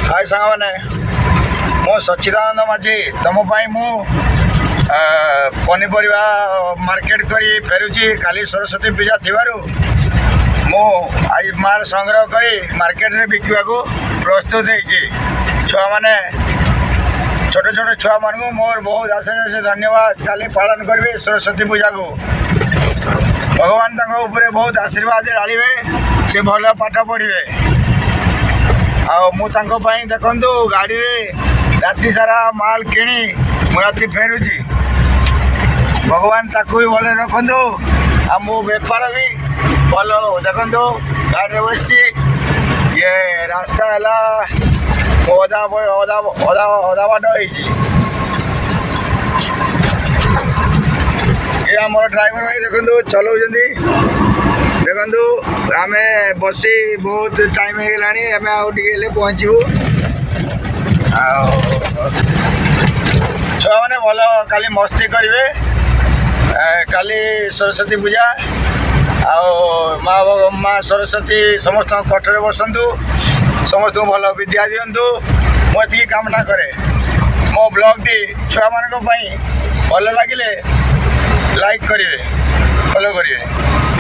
हाय सांग मैंने मो सच्चिदानंद माझी तुम मु पनीपरिया मार्केट करी फेरुची काली सरस्वती पूजा थिबारु मु आज माल संग्रह करी मार्केट रे बिकवा को प्रस्तुत होइछि। छुआ माने छोटे छोटे छुआ मान मोर बहुत आशेष धन्यवाद काली पालन करेंगे सरस्वती पूजा को भगवान तक ऊपर बहुत आशीर्वाद ढालिबे से भल पाठ पढ़े आई देखु गाड़ी रे राति सारा माल किणी राति फेरुची भगवान ताकू भी भल रखु आ मो बेपार भी भल देखु गाड़ी बस ये रास्ता है अधा बाट ये आम ड्राइवर भाई देखु चलाऊँ देखु आम बसी बहुत टाइम होगा आगे पहुँचू छुआ मैंने भल काली मस्ती करेंगे काली सरस्वती पूजा माँ सरस्वती समस्त कठरे बसतु समस्त को भल विद्या दिंतु मुझे कामना करे मो ब्लॉग टी छुआ मान भल लगे लाइक करेंगे फॉलो करेंगे।